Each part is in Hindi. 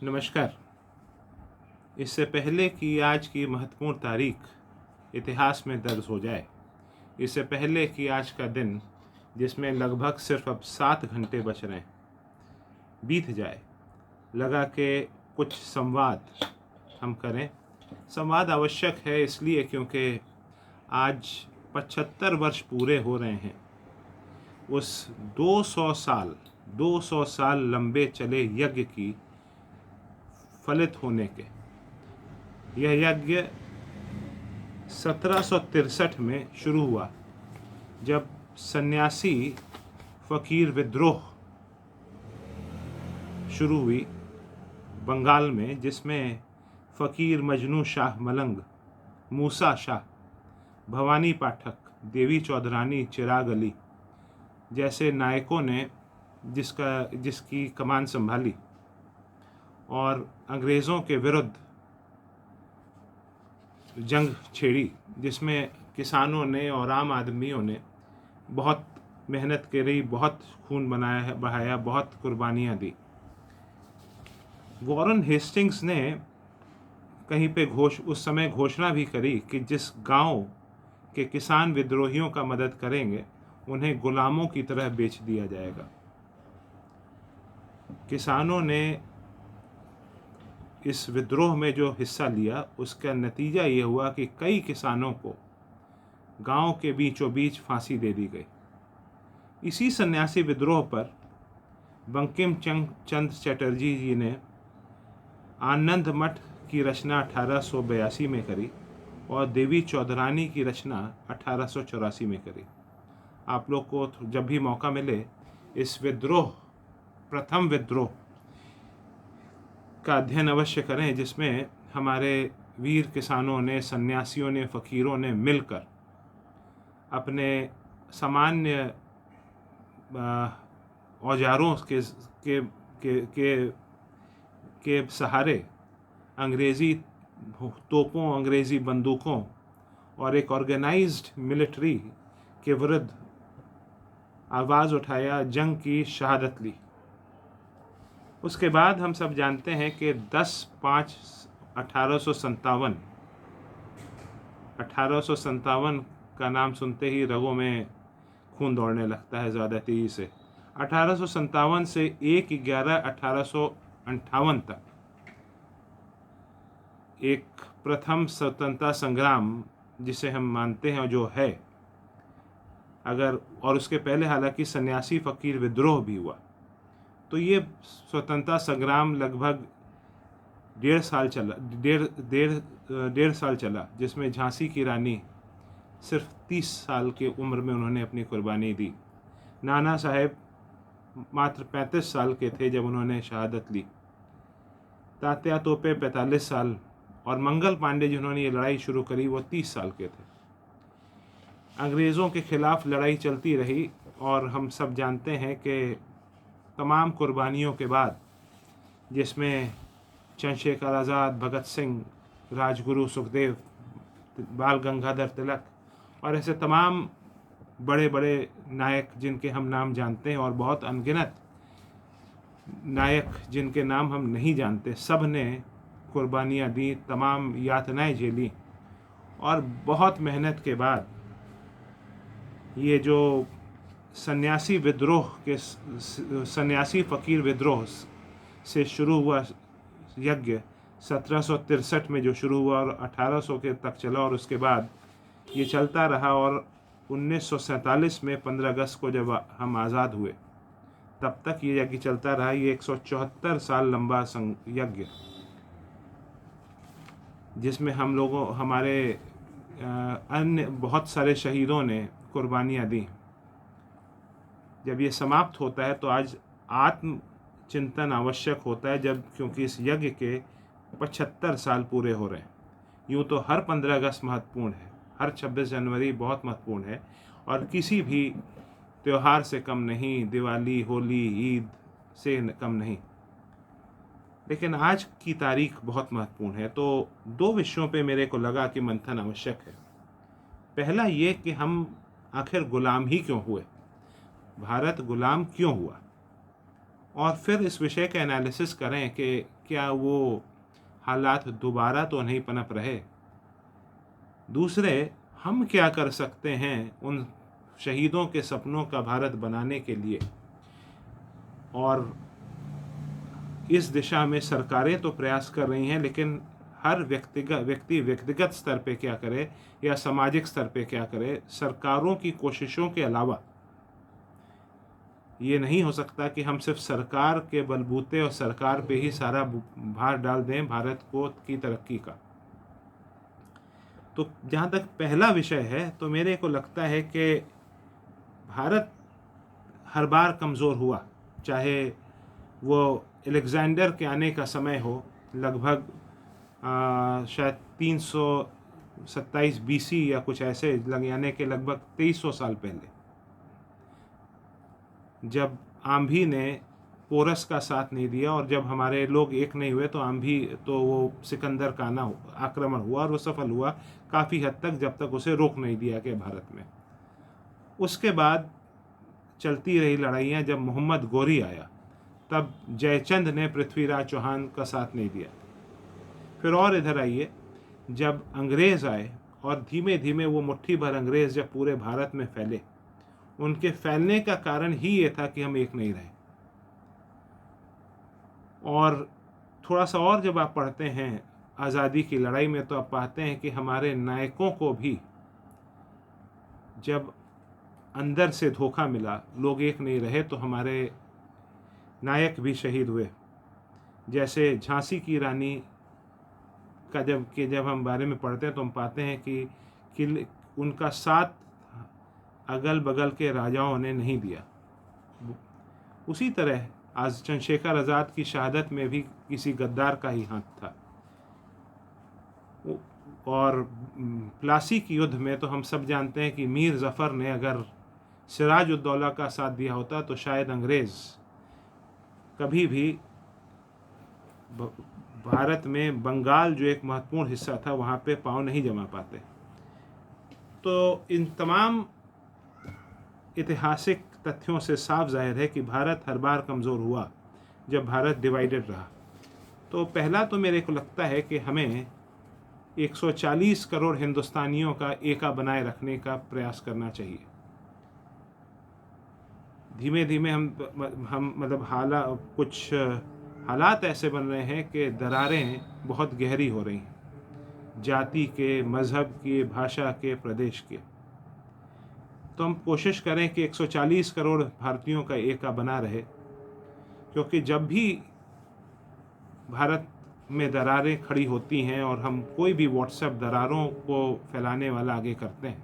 नमस्कार। इससे पहले कि आज की महत्वपूर्ण तारीख इतिहास में दर्ज हो जाए, इससे पहले कि आज का दिन जिसमें लगभग सिर्फ अब 7 घंटे बच रहे हैं बीत जाए, लगा कि कुछ संवाद हम करें। संवाद आवश्यक है इसलिए क्योंकि आज 75 वर्ष पूरे हो रहे हैं उस 200 साल लंबे चले यज्ञ की फलित होने के। यह यज्ञ 1763 में शुरू हुआ जब सन्यासी फकीर विद्रोह शुरू हुई बंगाल में, जिसमें फकीर मजनू शाह मलंग, मूसा शाह, भवानी पाठक, देवी चौधरानी, चिराग अली जैसे नायकों ने जिसकी कमान संभाली और अंग्रेज़ों के विरुद्ध जंग छेड़ी, जिसमें किसानों ने और आम आदमियों ने बहुत मेहनत करी, बहुत खून बहाया, बहुत कुर्बानियाँ दी। वॉरेन हेस्टिंग्स ने कहीं पे उस समय घोषणा भी करी कि जिस गांव के किसान विद्रोहियों का मदद करेंगे उन्हें गुलामों की तरह बेच दिया जाएगा। किसानों ने इस विद्रोह में जो हिस्सा लिया उसका नतीजा ये हुआ कि कई किसानों को गांव के बीचों बीच फांसी दे दी गई। इसी सन्यासी विद्रोह पर बंकिम चंद्र चटर्जी जी ने आनंद मठ की रचना 1882 में करी और देवी चौधरानी की रचना 1884 में करी। आप लोग को जब भी मौका मिले इस प्रथम विद्रोह का अध्ययन अवश्य करें, जिसमें हमारे वीर किसानों ने, सन्यासियों ने, फ़कीरों ने मिलकर अपने सामान्य औजारों के सहारे अंग्रेज़ी तोपों, अंग्रेज़ी बंदूकों और एक ऑर्गेनाइज्ड मिलिट्री के विरुद्ध आवाज़ उठाया, जंग की शहादत ली। उसके बाद हम सब जानते हैं कि 1857 का नाम सुनते ही रगों में खून दौड़ने लगता है ज़्यादा तेज़ी से। 1857 से 1/11/1858 तक एक प्रथम स्वतंत्रता संग्राम जिसे हम मानते हैं जो है, और उसके पहले हालांकि सन्यासी फ़कीर विद्रोह भी हुआ, तो ये स्वतंत्रता संग्राम लगभग 1.5 साल चला, जिसमें झांसी की रानी सिर्फ 30 साल की उम्र में उन्होंने अपनी कुर्बानी दी। नाना साहेब मात्र 35 साल के थे जब उन्होंने शहादत ली। तात्या तोपे 45 साल और मंगल पांडे जिन्होंने ये लड़ाई शुरू करी वो 30 साल के थे। अंग्रेज़ों के खिलाफ लड़ाई चलती रही और हम सब जानते हैं कि तमाम कुर्बानियों के बाद, जिसमें चंद्रशेखर आज़ाद, भगत सिंह, राजगुरु सुखदेव, बाल गंगाधर तिलक और ऐसे तमाम बड़े बड़े नायक जिनके हम नाम जानते हैं और बहुत अनगिनत नायक जिनके नाम हम नहीं जानते, सब ने कुर्बानियाँ दी, तमाम यातनाएं झेली और बहुत मेहनत के बाद ये जो सन्यासी फ़कीर विद्रोह से शुरू हुआ यज्ञ 1763 में जो शुरू हुआ और 1800 के तक चला और उसके बाद ये चलता रहा और 1947 में 15 अगस्त को जब हम आज़ाद हुए तब तक ये यज्ञ चलता रहा। ये 174 साल लंबा यज्ञ, जिसमें हम लोगों, हमारे अन्य बहुत सारे शहीदों ने कुर्बानियाँ दी। जब ये समाप्त होता है तो आज आत्मचिंतन आवश्यक होता है, क्योंकि इस यज्ञ के 75 साल पूरे हो रहे हैं। यूँ तो हर 15 अगस्त महत्वपूर्ण है, हर 26 जनवरी बहुत महत्वपूर्ण है और किसी भी त्यौहार से कम नहीं, दिवाली, होली, ईद से कम नहीं, लेकिन आज की तारीख बहुत महत्वपूर्ण है। तो 2 विषयों पे मेरे को लगा कि मंथन आवश्यक है। पहला ये कि हम आखिर गुलाम ही क्यों हुए, भारत गुलाम क्यों हुआ। और फिर इस विषय का एनालिसिस करें कि क्या वो हालात दोबारा तो नहीं पनप रहे। दूसरे, हम क्या कर सकते हैं उन शहीदों के सपनों का भारत बनाने के लिए, और इस दिशा में सरकारें तो प्रयास कर रही हैं, लेकिन हर व्यक्ति व्यक्तिगत स्तर पे क्या करे या सामाजिक स्तर पे क्या करे। सरकारों की कोशिशों के अलावा ये नहीं हो सकता कि हम सिर्फ सरकार के बलबूते और सरकार पे ही सारा भार डाल दें भारत को की तरक्की का। तो जहाँ तक पहला विषय है, तो मेरे को लगता है कि भारत हर बार कमज़ोर हुआ, चाहे वो अलेक्जेंडर के आने का समय हो, लगभग शायद 327 BC या कुछ ऐसे, यानी कि लगभग 2300 साल पहले, जब आंधी ने पोरस का साथ नहीं दिया और जब हमारे लोग एक नहीं हुए, तो आंधी, तो वो सिकंदर का आक्रमण हुआ और वो सफल हुआ काफ़ी हद तक, जब तक उसे रोक नहीं दिया गया भारत में। उसके बाद चलती रही लड़ाइयाँ। जब मोहम्मद गोरी आया, तब जयचंद ने पृथ्वीराज चौहान का साथ नहीं दिया। फिर और इधर आइए, जब अंग्रेज़ आए और धीमे धीमे वो मुट्ठी भर अंग्रेज़ जब पूरे भारत में फैले, उनके फैलने का कारण ही ये था कि हम एक नहीं रहे। और थोड़ा सा और जब आप पढ़ते हैं आज़ादी की लड़ाई में, तो आप पाते हैं कि हमारे नायकों को भी जब अंदर से धोखा मिला, लोग एक नहीं रहे, तो हमारे नायक भी शहीद हुए। जैसे झांसी की रानी का जब हम बारे में पढ़ते हैं, तो हम पाते हैं कि उनका साथ अगल बगल के राजाओं ने नहीं दिया। उसी तरह आज चंद्रशेखर आज़ाद की शहादत में भी किसी गद्दार का ही हाथ था। और प्लासी की युद्ध में तो हम सब जानते हैं कि मीर ज़फ़र ने अगर सिराज उद दौला का साथ दिया होता, तो शायद अंग्रेज़ कभी भी भारत में बंगाल जो एक महत्वपूर्ण हिस्सा था, वहाँ पे पाँव नहीं जमा पाते। तो इन तमाम ऐतिहासिक तथ्यों से साफ जाहिर है कि भारत हर बार कमज़ोर हुआ जब भारत डिवाइडेड रहा। तो पहला तो मेरे को लगता है कि हमें 140 करोड़ हिंदुस्तानियों का एका बनाए रखने का प्रयास करना चाहिए। धीमे धीमे हम मतलब कुछ हालात ऐसे बन रहे हैं कि दरारें बहुत गहरी हो रही हैं, जाति के, मज़हब के, भाषा के, प्रदेश के। तो हम कोशिश करें कि 140 करोड़ भारतीयों का एका बना रहे, क्योंकि जब भी भारत में दरारें खड़ी होती हैं और हम कोई भी व्हाट्सएप दरारों को फैलाने वाला आगे करते हैं,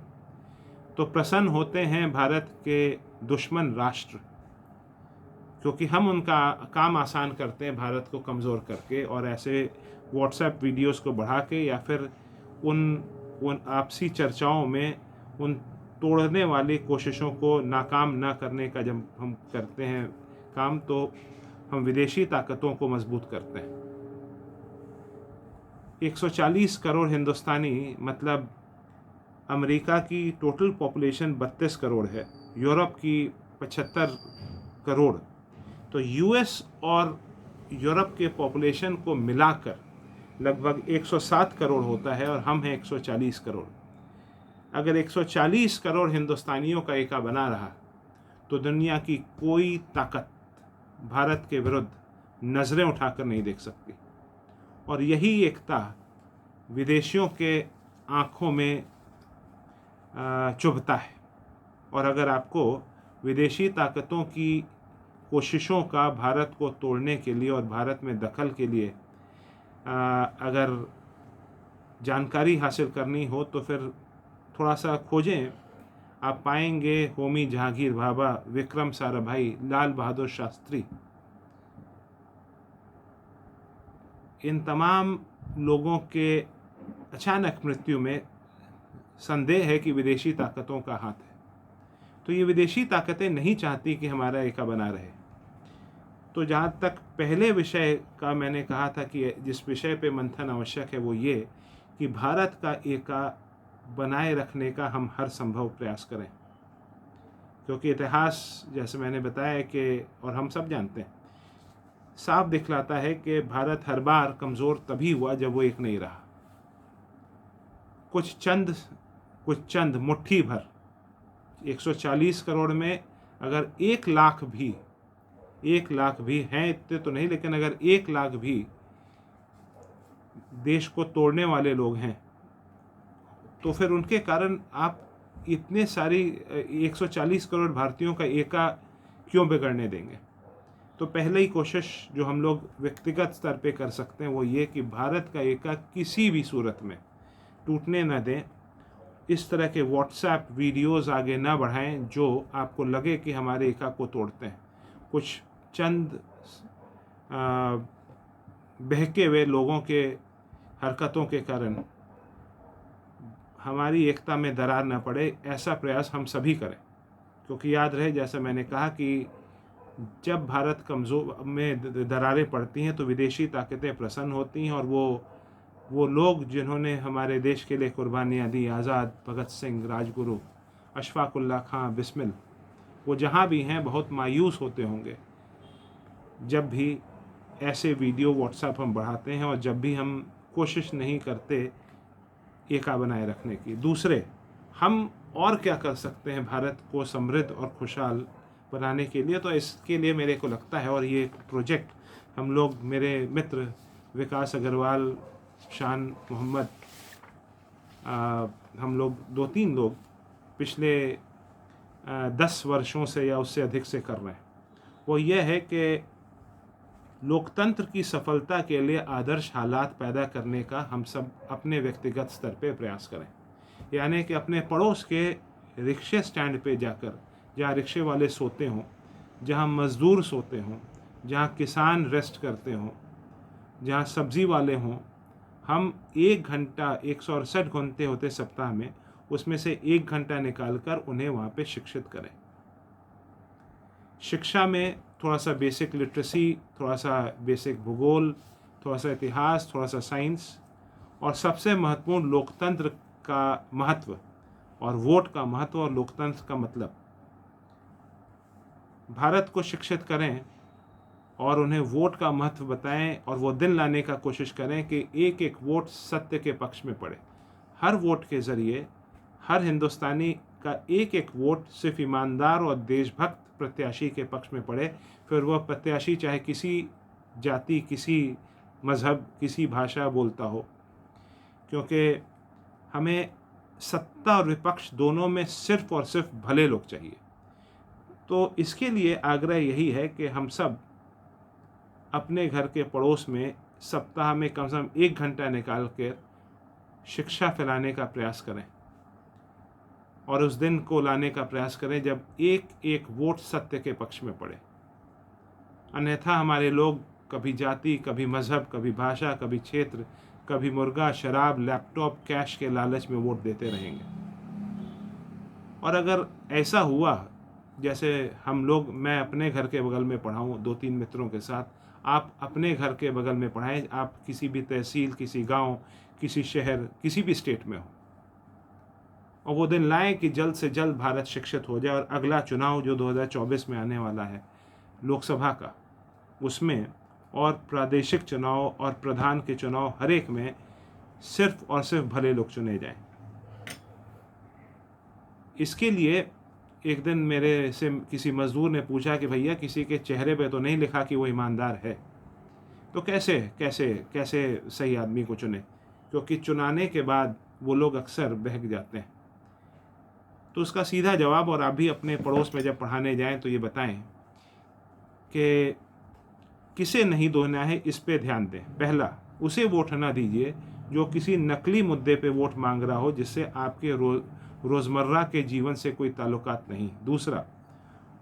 तो प्रसन्न होते हैं भारत के दुश्मन राष्ट्र, क्योंकि हम उनका काम आसान करते हैं भारत को कमज़ोर करके, और ऐसे व्हाट्सएप वीडियोस को बढ़ा के या फिर उन आपसी चर्चाओं में उन तोड़ने वाली कोशिशों को नाकाम ना करने का जब हम करते हैं काम, तो हम विदेशी ताकतों को मजबूत करते हैं। 140 करोड़ हिंदुस्तानी मतलब अमेरिका की टोटल पॉपुलेशन 32 करोड़ है, यूरोप की 75 करोड़। तो यूएस और यूरोप के पॉपुलेशन को मिलाकर लगभग 107 करोड़ होता है, और हम हैं 140 करोड़। अगर 140 करोड़ हिंदुस्तानियों का एका बना रहा, तो दुनिया की कोई ताकत भारत के विरुद्ध नज़रें उठाकर नहीं देख सकती। और यही एकता विदेशियों के आँखों में चुभता है। और अगर आपको विदेशी ताकतों की कोशिशों का भारत को तोड़ने के लिए और भारत में दखल के लिए अगर जानकारी हासिल करनी हो, तो फिर थोड़ा सा खोजें, आप पाएंगे होमी जहांगीर भाभा, विक्रम साराभाई, लाल बहादुर शास्त्री, इन तमाम लोगों के अचानक मृत्यु में संदेह है कि विदेशी ताकतों का हाथ है। तो ये विदेशी ताकतें नहीं चाहती कि हमारा एका बना रहे। तो जहाँ तक पहले विषय का मैंने कहा था कि जिस विषय पे मंथन आवश्यक है, वो ये कि भारत का एका बनाए रखने का हम हर संभव प्रयास करें, क्योंकि इतिहास, जैसे मैंने बताया कि, और हम सब जानते हैं साफ दिखलाता है कि भारत हर बार कमज़ोर तभी हुआ जब वो एक नहीं रहा। कुछ चंद मुट्ठी भर 140 करोड़ में अगर 1 लाख भी हैं, इतने तो नहीं, लेकिन अगर 1 लाख भी देश को तोड़ने वाले लोग हैं तो फिर उनके कारण आप इतने सारी 140 करोड़ भारतीयों का एका क्यों बिगड़ने देंगे। तो पहले ही कोशिश जो हम लोग व्यक्तिगत स्तर पे कर सकते हैं वो ये कि भारत का एका किसी भी सूरत में टूटने न दें। इस तरह के व्हाट्सएप वीडियोस आगे ना बढ़ाएं जो आपको लगे कि हमारे एका को तोड़ते हैं। कुछ चंद बहके हुए लोगों के हरकतों के कारण हमारी एकता में दरार न पड़े, ऐसा प्रयास हम सभी करें। क्योंकि याद रहे, जैसा मैंने कहा कि जब भारत कमज़ोर में दरारें पड़ती हैं तो विदेशी ताकतें प्रसन्न होती हैं, और वो लोग जिन्होंने हमारे देश के लिए कुर्बानियाँ दी, आज़ाद, भगत सिंह, राजगुरु, अशफाक उल्लाह खां, बिस्मिल, वो जहाँ भी हैं बहुत मायूस होते होंगे जब भी ऐसे वीडियो व्हाट्सएप हम बढ़ाते हैं और जब भी हम कोशिश नहीं करते एका बनाए रखने की। दूसरे, हम और क्या कर सकते हैं भारत को समृद्ध और खुशहाल बनाने के लिए। तो इसके लिए मेरे को लगता है, और ये प्रोजेक्ट हम लोग, मेरे मित्र विकास अग्रवाल, शान मोहम्मद, हम लोग 2-3 लोग पिछले 10 वर्षों से या उससे अधिक से कर रहे हैं, वो ये है कि लोकतंत्र की सफलता के लिए आदर्श हालात पैदा करने का हम सब अपने व्यक्तिगत स्तर पे प्रयास करें। यानी कि अपने पड़ोस के रिक्शे स्टैंड पे जाकर, जहाँ रिक्शे वाले सोते हों, जहाँ मज़दूर सोते हों, जहाँ किसान रेस्ट करते हों, जहाँ सब्ज़ी वाले हों, हम 1 घंटा, 168 घंटे होते सप्ताह में, उसमें से 1 घंटा निकालकर उन्हें वहाँ पे शिक्षित करें। शिक्षा में थोड़ा सा बेसिक लिटरेसी, थोड़ा सा बेसिक भूगोल, थोड़ा सा इतिहास, थोड़ा सा साइंस, और सबसे महत्वपूर्ण लोकतंत्र का महत्व और वोट का महत्व और लोकतंत्र का मतलब। भारत को शिक्षित करें और उन्हें वोट का महत्व बताएं, और वो दिन लाने का कोशिश करें कि एक एक वोट सत्य के पक्ष में पड़े। हर वोट के ज़रिए हर हिंदुस्तानी का एक एक वोट सिर्फ ईमानदार और देशभक्त प्रत्याशी के पक्ष में पड़े, फिर वह प्रत्याशी चाहे किसी जाति, किसी मज़हब, किसी भाषा बोलता हो। क्योंकि हमें सत्ता और विपक्ष दोनों में सिर्फ और सिर्फ भले लोग चाहिए। तो इसके लिए आग्रह यही है कि हम सब अपने घर के पड़ोस में सप्ताह में कम से कम 1 घंटा निकाल कर शिक्षा फैलाने का प्रयास करें, और उस दिन को लाने का प्रयास करें जब एक एक वोट सत्य के पक्ष में पड़े। अन्यथा हमारे लोग कभी जाति, कभी मज़हब, कभी भाषा, कभी क्षेत्र, कभी मुर्गा, शराब, लैपटॉप, कैश के लालच में वोट देते रहेंगे। और अगर ऐसा हुआ, जैसे हम लोग, मैं अपने घर के बगल में पढ़ा हूँ 2-3 मित्रों के साथ, आप अपने घर के बगल में पढ़ाएं, आप किसी भी तहसील, किसी गांव, किसी शहर, किसी भी स्टेट में हो, और वो दिन लाएं कि जल्द से जल्द भारत शिक्षित हो जाए, और अगला चुनाव जो 2024 में आने वाला है लोकसभा का, उसमें और प्रादेशिक चुनाव और प्रधान के चुनाव, हर एक में सिर्फ और सिर्फ भले लोग चुने जाएं। इसके लिए एक दिन मेरे से किसी मज़दूर ने पूछा कि भैया, किसी के चेहरे पे तो नहीं लिखा कि वो ईमानदार है, तो कैसे कैसे कैसे सही आदमी को चुने? क्योंकि चुनाने के बाद वो लोग अक्सर बहक जाते हैं। तो उसका सीधा जवाब, और आप भी अपने पड़ोस में जब पढ़ाने जाएं तो ये बताएं कि किसे नहीं धोना है, इस पे ध्यान दें। पहला, उसे वोट ना दीजिए जो किसी नकली मुद्दे पे वोट मांग रहा हो, जिससे आपके रोज़मर्रा के जीवन से कोई ताल्लुकात नहीं। दूसरा,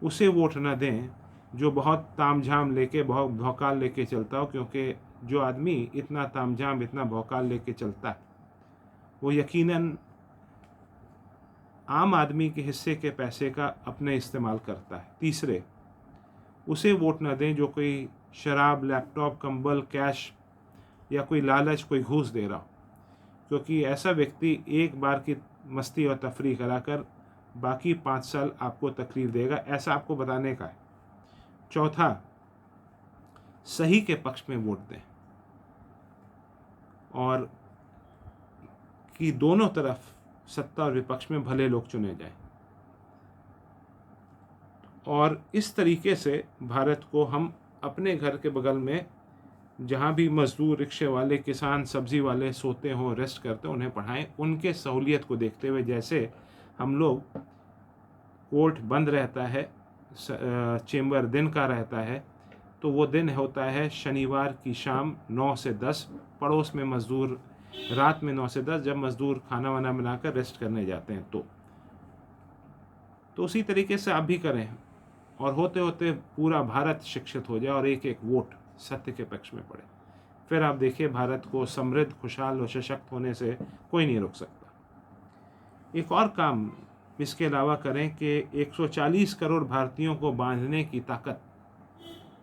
उसे वोट ना दें जो बहुत तामझाम लेके, बहुत भौकाल लेके चलता हो, क्योंकि जो आदमी इतना तामझाम, इतना भौकाल लेके चलता है, वो यकीनन आम आदमी के हिस्से के पैसे का अपने इस्तेमाल करता है। तीसरे, उसे वोट ना दें जो कोई शराब, लैपटॉप, कंबल, कैश या कोई लालच, कोई घूस दे रहा हो, क्योंकि ऐसा व्यक्ति एक बार की मस्ती और तफरीह कराकर बाकी 5 साल आपको तकलीफ देगा, ऐसा आपको बताने का है। चौथा, सही के पक्ष में वोट दें और कि दोनों तरफ सत्ता और विपक्ष में भले लोग चुने जाएं। और इस तरीके से भारत को हम अपने घर के बगल में जहाँ भी मजदूर, रिक्शे वाले, किसान, सब्जी वाले सोते हों, रेस्ट करते हों, उन्हें पढ़ाएं उनके सहूलियत को देखते हुए। जैसे हम लोग कोर्ट बंद रहता है, चेंबर दिन का रहता है, तो वो दिन होता है शनिवार की शाम 9 से 10। पड़ोस में मजदूर रात में 9 से 10, जब मजदूर खाना वाना बनाकर रेस्ट करने जाते हैं तो उसी तरीके से आप भी करें और होते होते पूरा भारत शिक्षित हो जाए और एक एक वोट सत्य के पक्ष में पड़े। फिर आप देखिए भारत को समृद्ध, खुशहाल और सशक्त होने से कोई नहीं रोक सकता। एक और काम इसके अलावा करें कि 140 करोड़ भारतीयों को बांधने की ताकत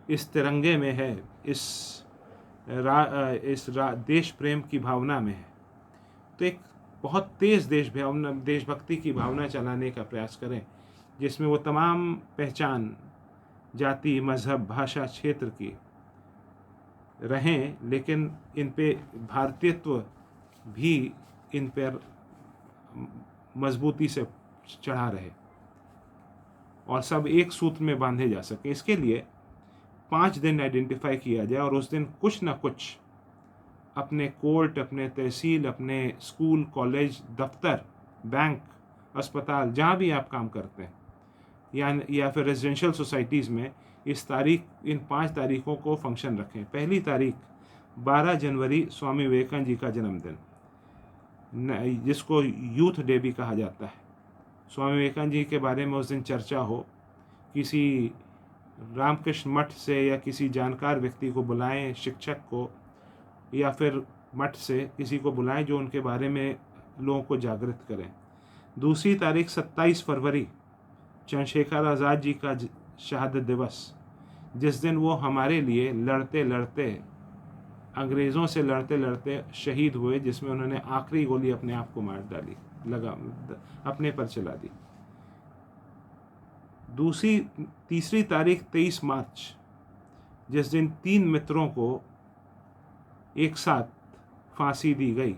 इस तिरंगे में है, इस देश प्रेम की भावना में है। तो एक बहुत तेज़ देशभक्ति की भावना चलाने का प्रयास करें, जिसमें वो तमाम पहचान जाति, मज़हब, भाषा, क्षेत्र की रहें, लेकिन इन पे भारतीयत्व भी इन पर मजबूती से चढ़ा रहे और सब एक सूत्र में बांधे जा सके। इसके लिए 5 दिन आइडेंटिफाई किया जाए और उस दिन कुछ ना कुछ अपने कोर्ट, अपने तहसील, अपने स्कूल, कॉलेज, दफ्तर, बैंक, अस्पताल, जहाँ भी आप काम करते हैं या फिर रेजिडेंशियल सोसाइटीज़ में इन 5 तारीखों को फंक्शन रखें। पहली तारीख 12 जनवरी स्वामी विवेकानंद जी का जन्मदिन, जिसको यूथ डे भी कहा जाता है। स्वामी विवेकानंद जी के बारे में उस दिन चर्चा हो, किसी रामकृष्ण मठ से या किसी जानकार व्यक्ति को बुलाएं, शिक्षक को या फिर मठ से किसी को बुलाएं जो उनके बारे में लोगों को जागृत करें। दूसरी तारीख 27 फरवरी चंद्रशेखर आज़ाद जी का शहादत दिवस, जिस दिन वो हमारे लिए लड़ते लड़ते, अंग्रेज़ों से लड़ते लड़ते शहीद हुए, जिसमें उन्होंने आखिरी गोली अपने आप को मार डाली, अपने पर चला दी। तीसरी तारीख 23 मार्च, जिस दिन 3 मित्रों को एक साथ फांसी दी गई,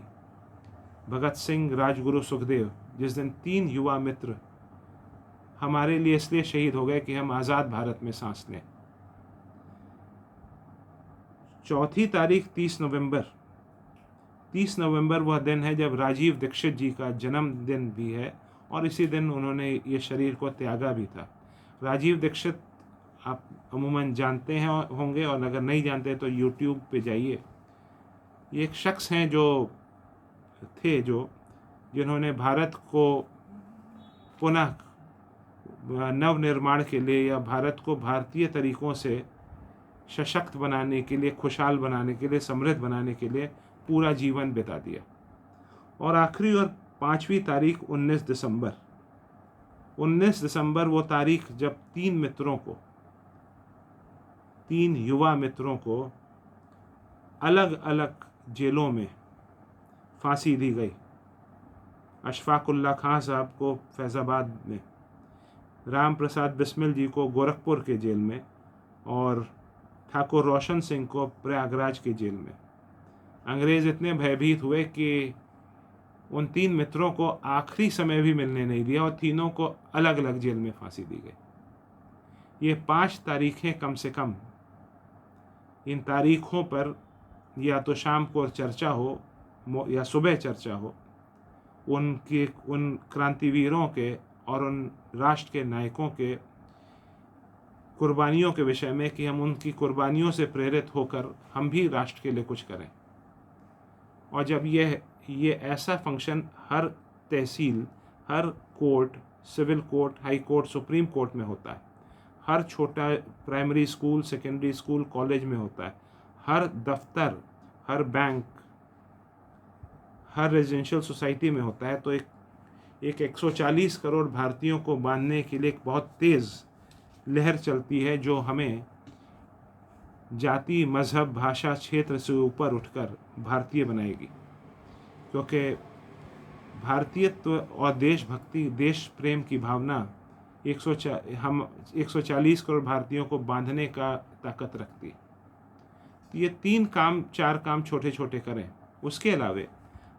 भगत सिंह, राजगुरु, सुखदेव, जिस दिन 3 युवा मित्र हमारे लिए इसलिए शहीद हो गए कि हम आज़ाद भारत में सांस लें। चौथी तारीख 30 नवंबर। 30 नवंबर वह दिन है जब राजीव दीक्षित जी का जन्मदिन भी है और इसी दिन उन्होंने ये शरीर को त्यागा भी था। राजीव दीक्षित आप अमूमन जानते हैं होंगे, और अगर नहीं जानते तो यूट्यूब पे जाइए। ये एक शख्स हैं जिन्होंने भारत को पुनः नव निर्माण के लिए या भारत को भारतीय तरीक़ों से सशक्त बनाने के लिए, खुशहाल बनाने के लिए, समृद्ध बनाने के लिए पूरा जीवन बिता दिया। और आखिरी और 5वीं तारीख 19 दिसंबर। 19 दिसंबर वो तारीख जब 3 युवा मित्रों को अलग अलग जेलों में फांसी दी गई। अशफाकुल्ला खां साहब को फैज़ाबाद में, राम प्रसाद बिस्मिल जी को गोरखपुर के जेल में और ठाकुर रोशन सिंह को प्रयागराज के जेल में। अंग्रेज़ इतने भयभीत हुए कि उन 3 मित्रों को आखिरी समय भी मिलने नहीं दिया और तीनों को अलग अलग जेल में फांसी दी गई। ये 5 तारीखें कम से कम, इन तारीखों पर या तो शाम को चर्चा हो या सुबह चर्चा हो उन क्रांतिवीरों के और उन राष्ट्र के नायकों के कुर्बानियों के विषय में, कि हम उनकी कुर्बानियों से प्रेरित होकर हम भी राष्ट्र के लिए कुछ करें। और जब ये ऐसा फंक्शन हर तहसील, हर court, civil court, high court, supreme court में होता है, हर छोटा primary school, secondary school, college में होता है, हर दफ्तर, हर बैंक, हर रेजिडेंशियल सोसाइटी में होता है, तो एक 140 करोड़ भारतीयों को बांधने के लिए एक बहुत तेज़ लहर चलती है, जो हमें जाति, मज़हब, भाषा, क्षेत्र से ऊपर उठकर भारतीय बनाएगी। क्योंकि भारतीयत्व और देशभक्ति, देश प्रेम की भावना 140 करोड़ भारतीयों को बांधने का ताकत रखती है। ये 4 काम छोटे छोटे करें। उसके अलावे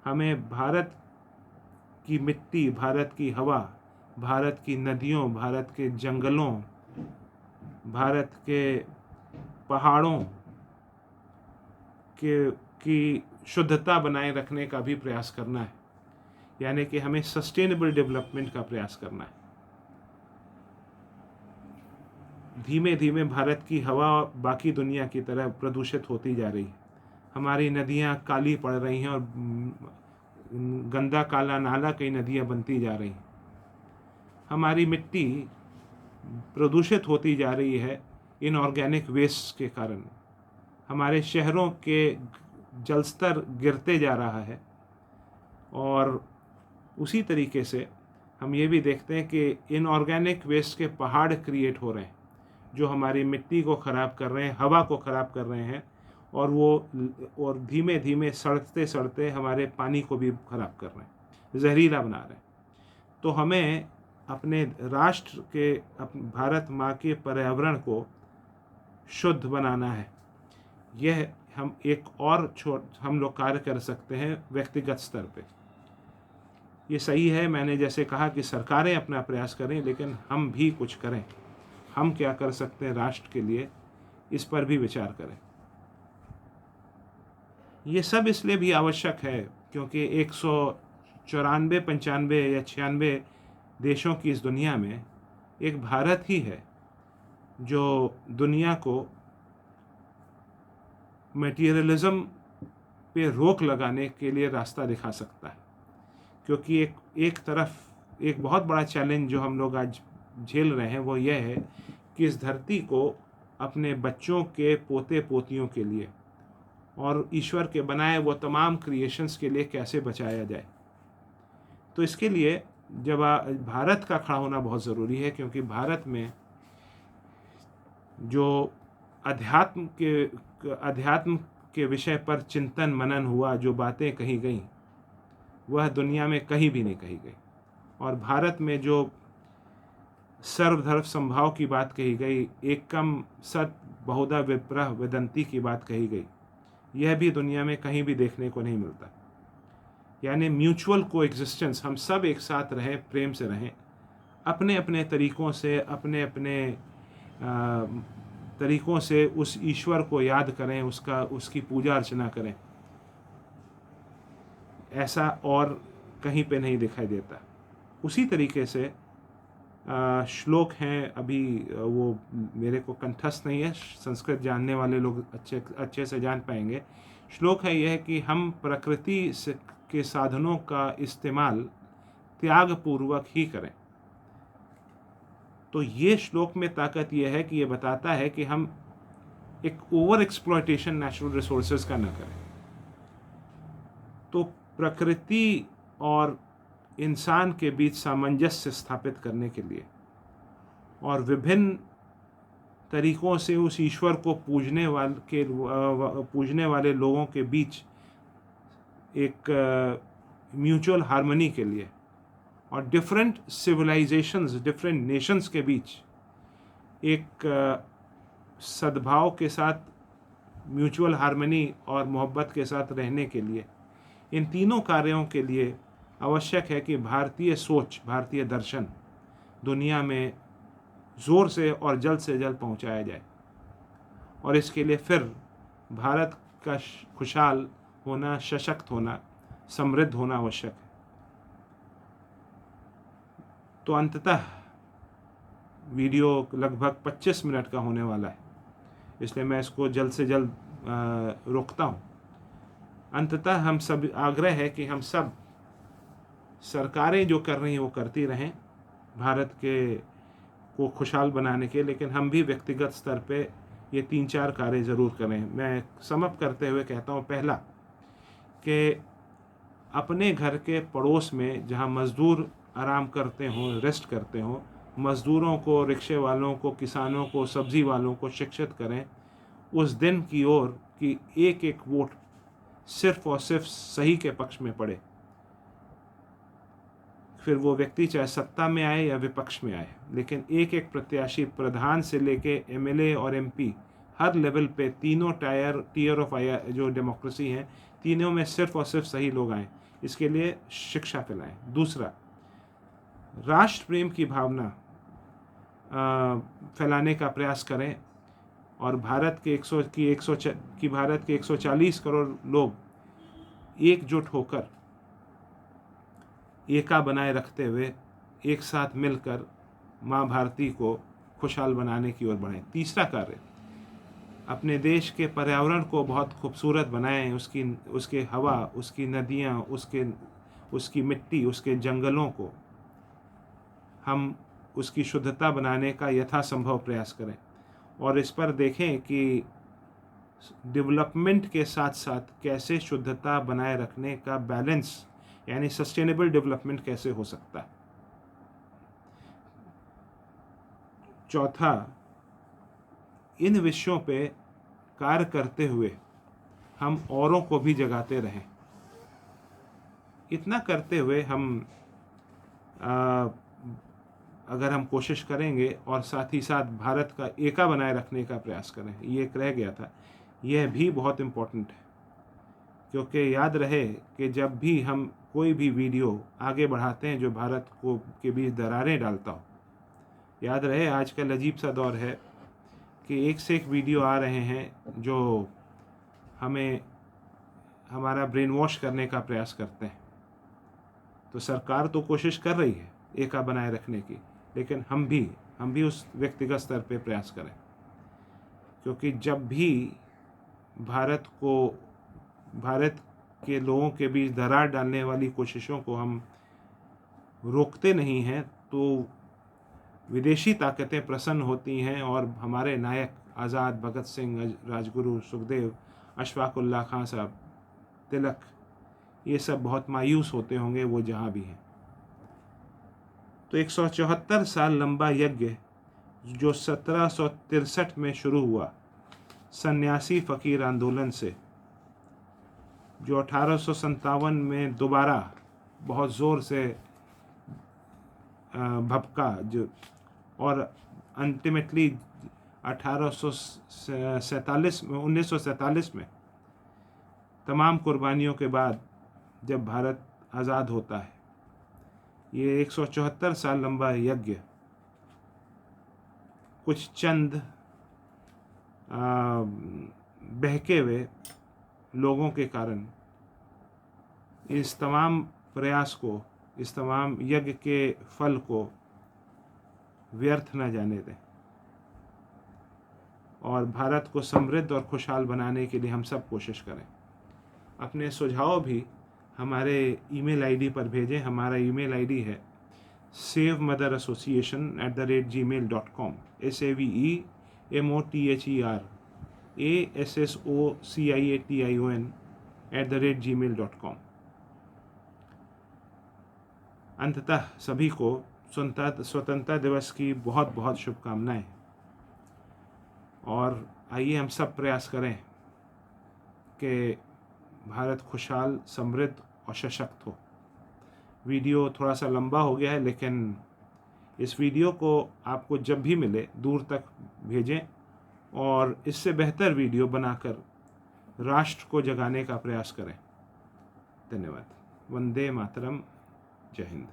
हमें भारत की मिट्टी, भारत की हवा, भारत की नदियों, भारत के जंगलों, भारत के पहाड़ों की शुद्धता बनाए रखने का भी प्रयास करना है। यानी कि हमें सस्टेनेबल डेवलपमेंट का प्रयास करना है। धीमे धीमे भारत की हवा बाकी दुनिया की तरह प्रदूषित होती जा रही है। हमारी नदियाँ काली पड़ रही हैं और गंदा काला नाला कई नदियाँ बनती जा रही हैं। हमारी मिट्टी प्रदूषित होती जा रही है इनऑर्गेनिक वेस्ट के कारण। हमारे शहरों के जल स्तर गिरते जा रहा है। और उसी तरीके से हम ये भी देखते हैं कि इनऑर्गेनिक वेस्ट के पहाड़ क्रिएट हो रहे हैं जो हमारी मिट्टी को ख़राब कर रहे हैं, हवा को ख़राब कर रहे हैं, और धीमे धीमे सड़ते सड़ते हमारे पानी को भी ख़राब कर रहे हैं, जहरीला बना रहे हैं। तो हमें अपने राष्ट्र के, भारत माँ के पर्यावरण को शुद्ध बनाना है। यह हम हम लोग कार्य कर सकते हैं व्यक्तिगत स्तर पे। ये सही है, मैंने जैसे कहा कि सरकारें अपना प्रयास करें, लेकिन हम भी कुछ करें। हम क्या कर सकते हैं राष्ट्र के लिए, इस पर भी विचार करें। ये सब इसलिए भी आवश्यक है क्योंकि 194, 95 या 96 देशों की इस दुनिया में एक भारत ही है जो दुनिया को मटेरियलिज्म पे रोक लगाने के लिए रास्ता दिखा सकता है। क्योंकि एक तरफ एक बहुत बड़ा चैलेंज जो हम लोग आज झेल रहे हैं वो यह है कि इस धरती को अपने बच्चों के पोते पोतियों के लिए और ईश्वर के बनाए वो तमाम क्रिएशंस के लिए कैसे बचाया जाए। तो इसके लिए जब भारत का खड़ा होना बहुत ज़रूरी है, क्योंकि भारत में जो अध्यात्म के विषय पर चिंतन मनन हुआ, जो बातें कही गई, वह दुनिया में कहीं भी नहीं कही गई। और भारत में जो सर्वधर्म संभाव की बात कही गई, एकम सत बहुधा विप्रह वेदंती की बात कही गई, यह भी दुनिया में कहीं भी देखने को नहीं मिलता। यानी म्यूचुअल कोएग्जिस्टेंस, हम सब एक साथ रहें, प्रेम से रहें, अपने अपने तरीक़ों से, अपने अपने तरीक़ों से उस ईश्वर को याद करें, उसकी पूजा अर्चना करें। ऐसा और कहीं पे नहीं दिखाई देता। उसी तरीके से श्लोक हैं, अभी वो मेरे को कंठस्थ नहीं है, संस्कृत जानने वाले लोग अच्छे से जान पाएंगे। श्लोक है यह कि हम प्रकृति के साधनों का इस्तेमाल त्याग पूर्वक ही करें। तो ये श्लोक में ताकत यह है कि ये बताता है कि हम एक ओवर एक्सप्लॉयटेशन नेचुरल रिसोर्सेज का न करें। तो प्रकृति और इंसान के बीच सामंजस्य स्थापित करने के लिए और विभिन्न तरीक़ों से उस ईश्वर को पूजने वाले लोगों के बीच एक म्यूचुअल हार्मनी के लिए, और डिफरेंट सिविलाइजेशंस, डिफरेंट नेशंस के बीच एक सद्भाव के साथ, म्यूचुअल हार्मनी और मोहब्बत के साथ रहने के लिए, इन तीनों कार्यों के लिए आवश्यक है कि भारतीय सोच, भारतीय दर्शन दुनिया में ज़ोर से और जल्द से जल्द पहुंचाया जाए। और इसके लिए फिर भारत का खुशहाल होना, सशक्त होना, समृद्ध होना आवश्यक है। तो अंततः वीडियो लगभग 25 मिनट का होने वाला है, इसलिए मैं इसको जल्द से जल्द रोकता हूँ। अंततः हम सब आग्रह है कि हम सब, सरकारें जो कर रही हैं वो करती रहें भारत को खुशहाल बनाने के, लेकिन हम भी व्यक्तिगत स्तर पे ये 3-4 कार्य ज़रूर करें। मैं समअप करते हुए कहता हूँ, पहला कि अपने घर के पड़ोस में जहाँ मज़दूर आराम करते हों, रेस्ट करते हों, मज़दूरों को, रिक्शे वालों को, किसानों को, सब्ज़ी वालों को शिक्षित करें उस दिन की ओर कि एक एक वोट सिर्फ़ और सिर्फ सही के पक्ष में पड़े। फिर वो व्यक्ति चाहे सत्ता में आए या विपक्ष में आए, लेकिन एक एक प्रत्याशी, प्रधान से लेके एमएलए और एमपी, हर लेवल पे तीनों टीयर ऑफ जो डेमोक्रेसी हैं, तीनों में सिर्फ और सिर्फ सही लोग आएँ, इसके लिए शिक्षा फैलाएं। दूसरा, राष्ट्र प्रेम की भावना फैलाने का प्रयास करें और भारत के 140 करोड़ लोग एकजुट होकर एका बनाए रखते हुए एक साथ मिलकर माँ भारती को खुशहाल बनाने की ओर बढ़ें। तीसरा कार्य, अपने देश के पर्यावरण को बहुत खूबसूरत बनाएं, उसके हवा, उसकी नदियाँ, उसकी मिट्टी, उसके जंगलों को हम उसकी शुद्धता बनाने का यथासंभव प्रयास करें और इस पर देखें कि डेवलपमेंट के साथ साथ कैसे शुद्धता बनाए रखने का बैलेंस, यानी सस्टेनेबल डेवलपमेंट कैसे हो सकता है। चौथा, इन विषयों पे कार्य करते हुए हम औरों को भी जगाते रहें। इतना करते हुए हम अगर हम कोशिश करेंगे और साथ ही साथ भारत का एका बनाए रखने का प्रयास करें, ये एक रह गया था, यह भी बहुत इम्पोर्टेंट है, क्योंकि याद रहे कि जब भी हम कोई भी वीडियो आगे बढ़ाते हैं जो भारत को के बीच दरारें डालता हो, याद रहे आजकल अजीब सा दौर है कि एक से एक वीडियो आ रहे हैं जो हमें हमारा ब्रेन वॉश करने का प्रयास करते हैं। तो सरकार तो कोशिश कर रही है एका बनाए रखने की, लेकिन हम भी उस व्यक्तिगत स्तर पे प्रयास करें, क्योंकि जब भी भारत के लोगों के बीच दरार डालने वाली कोशिशों को हम रोकते नहीं हैं तो विदेशी ताकतें प्रसन्न होती हैं और हमारे नायक आज़ाद, भगत सिंह, राजगुरु, सुखदेव, अशफाक उल्लाह खां साहब, तिलक, ये सब बहुत मायूस होते होंगे वो जहाँ भी हैं। तो 174 साल लंबा यज्ञ जो 1763 में शुरू हुआ सन्यासी फ़कीर आंदोलन से, जो 1857 में दोबारा बहुत ज़ोर से भभका, जो और अल्टीमेटली 1947 में तमाम कुर्बानियों के बाद जब भारत आज़ाद होता है, ये 174 साल लंबा यज्ञ कुछ चंद बहके हुए लोगों के कारण इस तमाम प्रयास को, इस तमाम यज्ञ के फल को व्यर्थ न जाने दें और भारत को समृद्ध और खुशहाल बनाने के लिए हम सब कोशिश करें। अपने सुझाव भी हमारे ईमेल आईडी पर भेजें। हमारा ईमेल आईडी है savemother@gmail.com, SAVEMOTHERASSOCIATION@gmail.com। अंततः सभी को स्वतंत्रता दिवस की बहुत बहुत शुभकामनाएं और आइए हम सब प्रयास करें कि भारत खुशहाल, समृद्ध और सशक्त हो। वीडियो थोड़ा सा लंबा हो गया है, लेकिन इस वीडियो को आपको जब भी मिले दूर तक भेजें और इससे बेहतर वीडियो बनाकर राष्ट्र को जगाने का प्रयास करें। धन्यवाद। वंदे मातरम। जय हिंद।